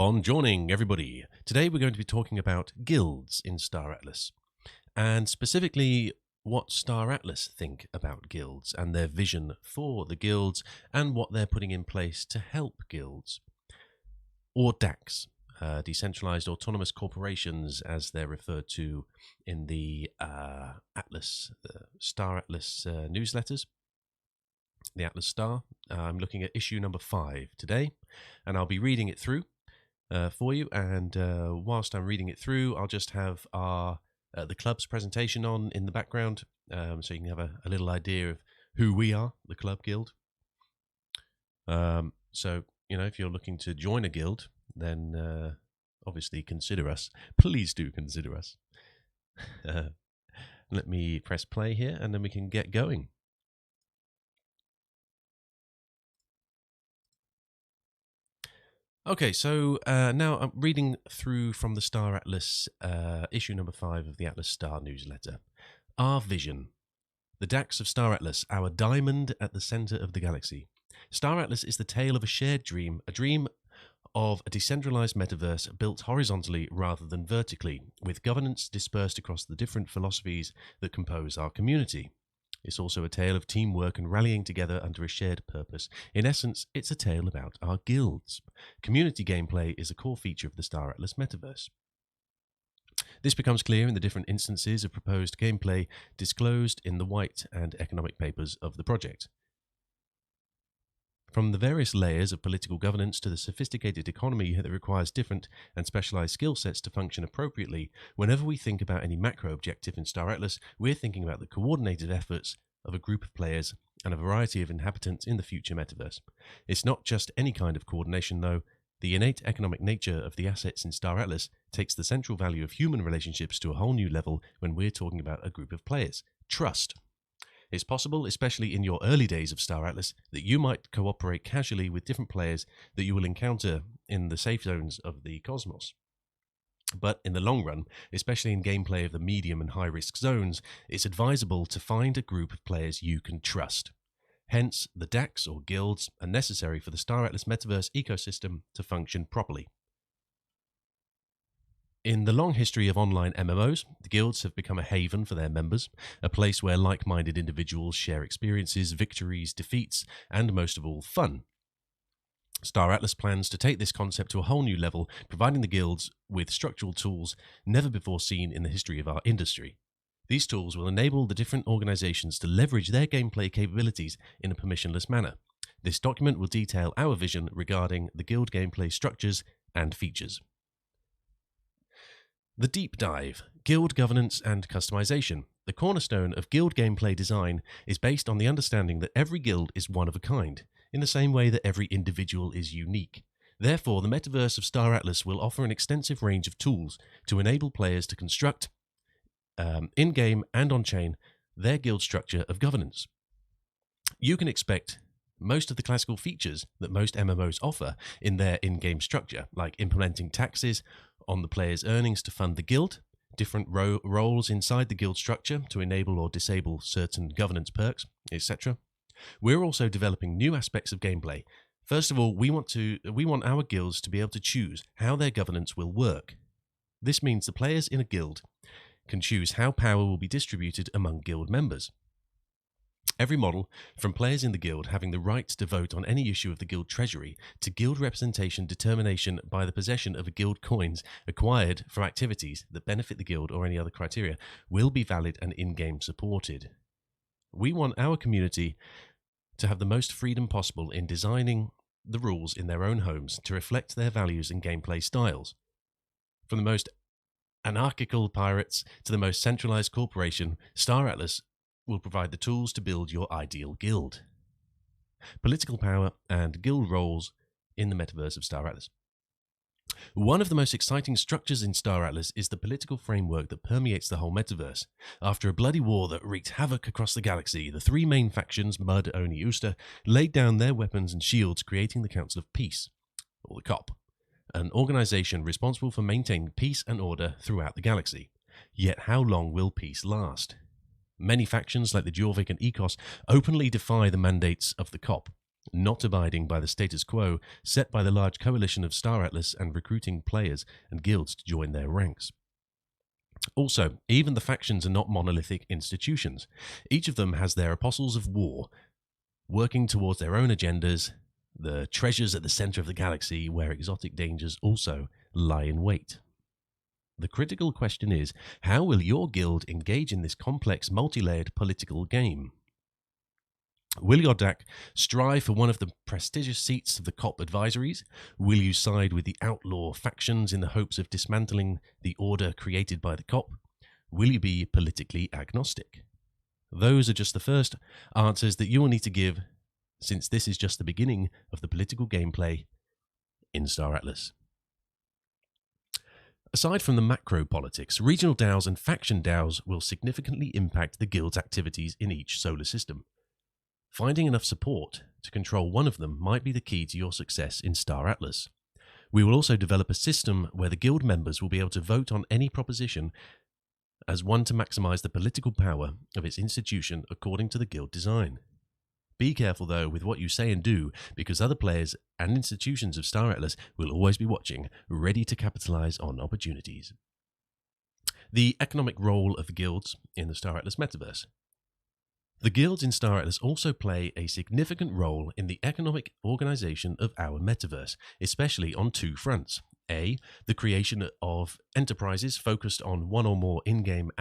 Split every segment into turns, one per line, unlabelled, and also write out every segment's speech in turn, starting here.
Bonjourning, everybody. Today we're going to be talking about guilds in Star Atlas, and specifically what Star Atlas think about guilds and their vision for the guilds and what they're putting in place to help guilds, or DACs, decentralized autonomous corporations as they're referred to in the Star Atlas newsletters. The Atlas Star. I'm looking at issue number 5 today, and I'll be reading it through for you. And whilst I'm reading it through, I'll just have the club's presentation on in the background, so you can have a little idea of who we are, the Club Guild. So, if you're looking to join a guild, then obviously consider us. Please do consider us. Let me press play here, and then we can get going. Okay, so now I'm reading through from the Star Atlas, issue number 5 of the Atlas Star newsletter. Our vision. The DACs of Star Atlas, our diamond at the center of the galaxy. Star Atlas is the tale of a shared dream, a dream of a decentralized metaverse built horizontally rather than vertically, with governance dispersed across the different philosophies that compose our community. It's also a tale of teamwork and rallying together under a shared purpose. In essence, it's a tale about our guilds. Community gameplay is a core feature of the Star Atlas metaverse. This becomes clear in the different instances of proposed gameplay disclosed in the white and economic papers of the project. From the various layers of political governance to the sophisticated economy that requires different and specialized skill sets to function appropriately, whenever we think about any macro objective in Star Atlas, we're thinking about the coordinated efforts of a group of players and a variety of inhabitants in the future metaverse. It's not just any kind of coordination, though. The innate economic nature of the assets in Star Atlas takes the central value of human relationships to a whole new level when we're talking about a group of players. Trust. It's possible, especially in your early days of Star Atlas, that you might cooperate casually with different players that you will encounter in the safe zones of the cosmos. But in the long run, especially in gameplay of the medium and high-risk zones, it's advisable to find a group of players you can trust. Hence, the DACs or guilds are necessary for the Star Atlas metaverse ecosystem to function properly. In the long history of online MMOs, the guilds have become a haven for their members, a place where like-minded individuals share experiences, victories, defeats, and most of all, fun. Star Atlas plans to take this concept to a whole new level, providing the guilds with structural tools never before seen in the history of our industry. These tools will enable the different organizations to leverage their gameplay capabilities in a permissionless manner. This document will detail our vision regarding the guild gameplay structures and features. The Deep Dive, Guild Governance and Customization. The cornerstone of guild gameplay design is based on the understanding that every guild is one of a kind, in the same way that every individual is unique. Therefore, the metaverse of Star Atlas will offer an extensive range of tools to enable players to construct, in-game and on-chain, their guild structure of governance. You can expect most of the classical features that most MMOs offer in their in-game structure, like implementing taxes on the player's earnings to fund the guild, different roles inside the guild structure to enable or disable certain governance perks, etc. We're also developing new aspects of gameplay. First of all, we want our guilds to be able to choose how their governance will work. This means the players in a guild can choose how power will be distributed among guild members. Every model, from players in the guild having the right to vote on any issue of the guild treasury, to guild representation determination by the possession of guild coins acquired from activities that benefit the guild or any other criteria, will be valid and in-game supported. We want our community to have the most freedom possible in designing the rules in their own homes to reflect their values and gameplay styles. From the most anarchical pirates to the most centralized corporation, Star Atlas will provide the tools to build your ideal guild. Political power and guild roles in the metaverse of Star Atlas. One of the most exciting structures in Star Atlas is the political framework that permeates the whole metaverse. After a bloody war that wreaked havoc across the galaxy, the three main factions, Mud, Oni, Uster, laid down their weapons and shields, creating the Council of Peace, or the COP, an organization responsible for maintaining peace and order throughout the galaxy. Yet how long will peace last? Many factions, like the Jorvik and Ecos, openly defy the mandates of the COP. not abiding by the status quo set by the large coalition of Star Atlas and recruiting players and guilds to join their ranks. Also, even the factions are not monolithic institutions. Each of them has their apostles of war, working towards their own agendas, the treasures at the center of the galaxy where exotic dangers also lie in wait. The critical question is, how will your guild engage in this complex, multi-layered political game? Will your DAC strive for one of the prestigious seats of the COP advisories? Will you side with the outlaw factions in the hopes of dismantling the order created by the COP? Will you be politically agnostic? Those are just the first answers that you will need to give, since this is just the beginning of the political gameplay in Star Atlas. Aside from the macro politics, regional DAOs and faction DAOs will significantly impact the guild's activities in each solar system. Finding enough support to control one of them might be the key to your success in Star Atlas. We will also develop a system where the guild members will be able to vote on any proposition as one to maximize the political power of its institution according to the guild design. Be careful, though, with what you say and do, because other players and institutions of Star Atlas will always be watching, ready to capitalize on opportunities. The economic role of the guilds in the Star Atlas metaverse. The guilds in Star Atlas also play a significant role in the economic organization of our metaverse, especially on two fronts. A, the creation of enterprises focused on one or more in-game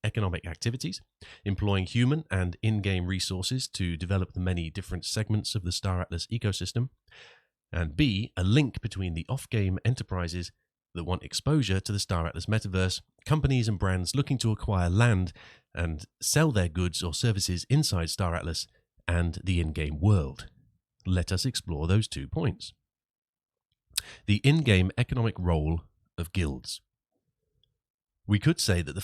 economic activities, employing human and in-game resources to develop the many different segments of the Star Atlas ecosystem. And B, a link between the off-game enterprises that want exposure to the Star Atlas metaverse, companies and brands looking to acquire land and sell their goods or services inside Star Atlas, and the in-game world. Let us explore those 2 points. The in-game economic role of guilds. We could say that the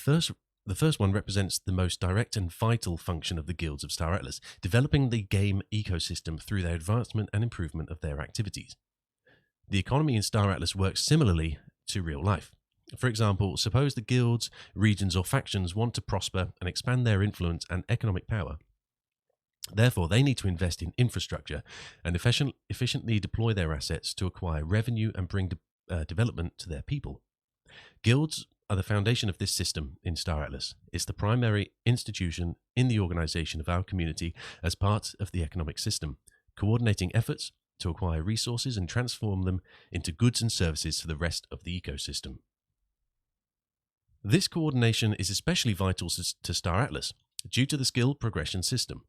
first one represents the most direct and vital function of the guilds of Star Atlas, developing the game ecosystem through their advancement and improvement of their activities. The economy in Star Atlas works similarly to real life. For example, suppose the guilds, regions, or factions want to prosper and expand their influence and economic power. Therefore, they need to invest in infrastructure and efficiently deploy their assets to acquire revenue and bring development to their people. Guilds are the foundation of this system in Star Atlas. It's the primary institution in the organization of our community as part of the economic system, coordinating efforts to acquire resources and transform them into goods and services for the rest of the ecosystem. This coordination is especially vital to Star Atlas due to the skill progression system.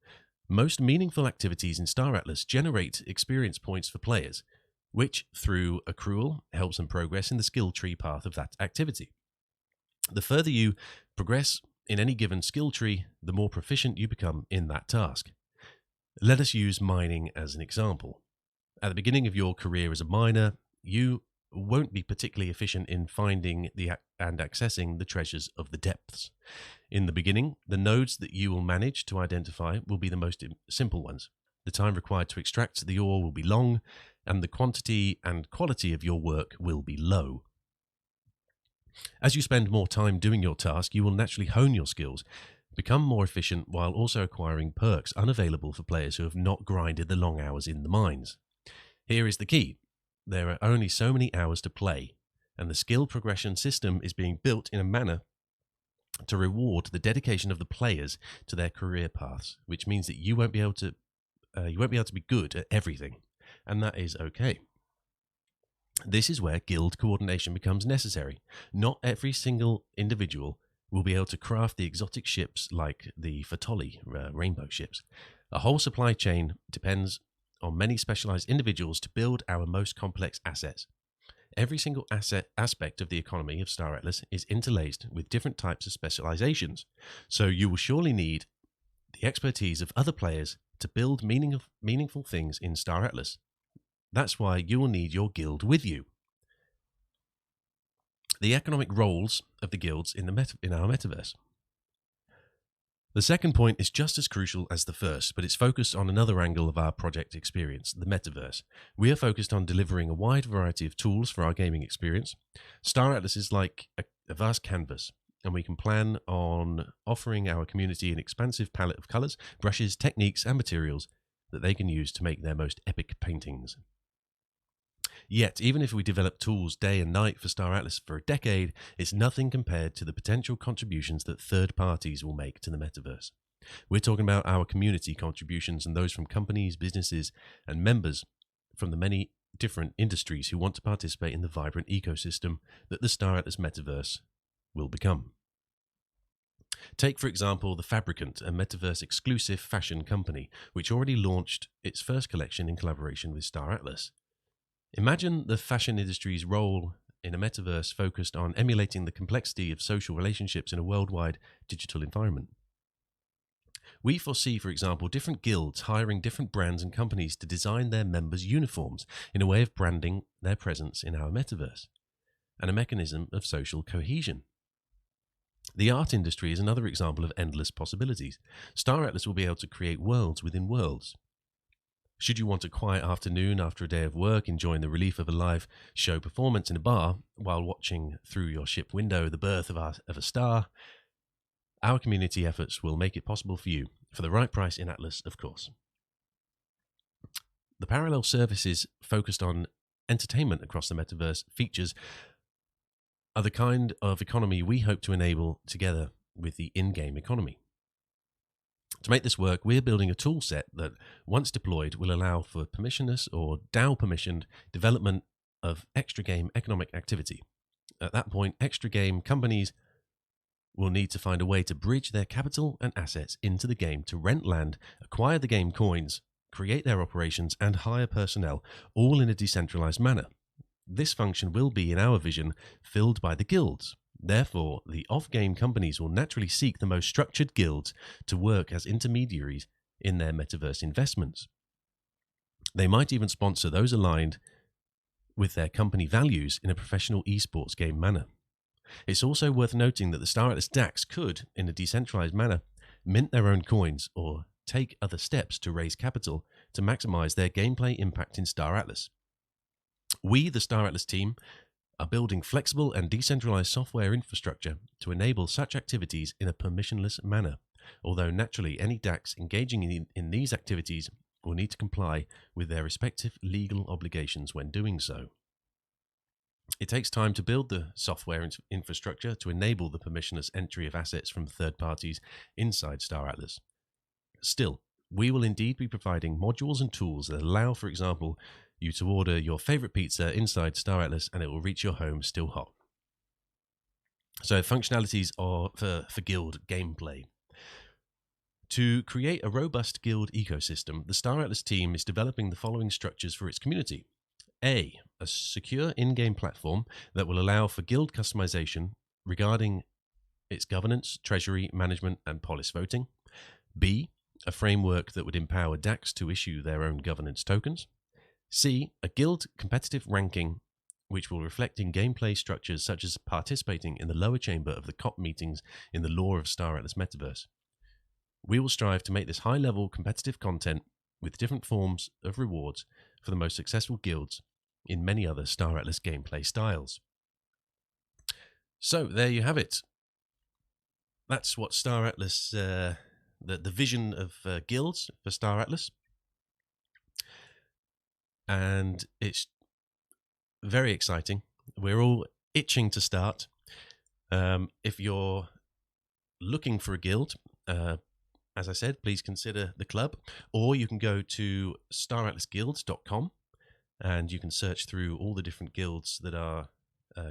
Most meaningful activities in Star Atlas generate experience points for players, which, through accrual, helps them progress in the skill tree path of that activity. The further you progress in any given skill tree, the more proficient you become in that task. Let us use mining as an example. At the beginning of your career as a miner, you won't be particularly efficient in finding and accessing the treasures of the depths. In the beginning, the nodes that you will manage to identify will be the most simple ones. The time required to extract the ore will be long, and the quantity and quality of your work will be low. As you spend more time doing your task, you will naturally hone your skills, become more efficient while also acquiring perks unavailable for players who have not grinded the long hours in the mines. Here is the key. There are only so many hours to play, and the skill progression system is being built in a manner to reward the dedication of the players to their career paths, which means that you won't be able to be good at everything, and that is okay. This is where guild coordination becomes necessary. Not every single individual will be able to craft the exotic ships like the Fatoli rainbow ships. A whole supply chain depends on many specialized individuals to build our most complex assets. Every single aspect of the economy of Star Atlas is interlaced with different types of specializations, so you will surely need the expertise of other players to build meaningful things in Star Atlas. That's why you will need your guild with you. The economic roles of the guilds in our metaverse. The second point is just as crucial as the first, but it's focused on another angle of our project experience, the metaverse. We are focused on delivering a wide variety of tools for our gaming experience. Star Atlas is like a vast canvas, and we can plan on offering our community an expansive palette of colors, brushes, techniques, and materials that they can use to make their most epic paintings. Yet, even if we develop tools day and night for Star Atlas for a decade, it's nothing compared to the potential contributions that third parties will make to the metaverse. We're talking about our community contributions and those from companies, businesses, and members from the many different industries who want to participate in the vibrant ecosystem that the Star Atlas metaverse will become. Take, for example, The Fabricant, a metaverse-exclusive fashion company, which already launched its first collection in collaboration with Star Atlas. Imagine the fashion industry's role in a metaverse focused on emulating the complexity of social relationships in a worldwide digital environment. We foresee, for example, different guilds hiring different brands and companies to design their members' uniforms in a way of branding their presence in our metaverse, and a mechanism of social cohesion. The art industry is another example of endless possibilities. Star Atlas will be able to create worlds within worlds. Should you want a quiet afternoon after a day of work, enjoying the relief of a live show performance in a bar while watching through your ship window the birth of a star, our community efforts will make it possible for you, for the right price in Atlas, of course. The parallel services focused on entertainment across the metaverse features are the kind of economy we hope to enable together with the in-game economy. To make this work, we're building a tool set that, once deployed, will allow for permissionless or DAO-permissioned development of extra game economic activity. At that point, extra game companies will need to find a way to bridge their capital and assets into the game to rent land, acquire the game coins, create their operations, and hire personnel, all in a decentralized manner. This function will be, in our vision, filled by the guilds. Therefore, the off-game companies will naturally seek the most structured guilds to work as intermediaries in their metaverse investments. They might even sponsor those aligned with their company values in a professional eSports game manner. It's also worth noting that the Star Atlas DACs could, in a decentralized manner, mint their own coins or take other steps to raise capital to maximize their gameplay impact in Star Atlas. We, the Star Atlas team, are building flexible and decentralized software infrastructure to enable such activities in a permissionless manner, although naturally any DACs engaging in these activities will need to comply with their respective legal obligations when doing so. It takes time to build the software infrastructure to enable the permissionless entry of assets from third parties inside Star Atlas. Still, we will indeed be providing modules and tools that allow, for example, you to order your favorite pizza inside Star Atlas and it will reach your home still hot. So functionalities are for guild gameplay. To create a robust guild ecosystem, the Star Atlas team is developing the following structures for its community. A secure in-game platform that will allow for guild customization regarding its governance, treasury, management, and policy voting. B, a framework that would empower DACs to issue their own governance tokens. C, a guild competitive ranking which will reflect in gameplay structures such as participating in the lower chamber of the COP meetings in the lore of Star Atlas Metaverse. We will strive to make this high-level competitive content with different forms of rewards for the most successful guilds in many other Star Atlas gameplay styles. So there you have it. That's what Star Atlas, the vision of guilds for Star Atlas. And it's very exciting. We're all itching to start. If you're looking for a guild, as I said, please consider the club, or you can go to staratlasguilds.com and you can search through all the different guilds that are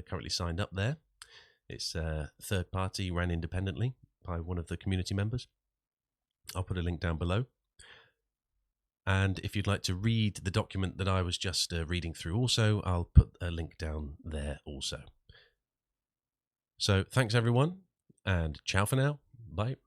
currently signed up there. It's third party, ran independently by one of the community members. I'll put a link down below. And if you'd like to read the document that I was just reading through also, I'll put a link down there also. So thanks everyone, and ciao for now. Bye.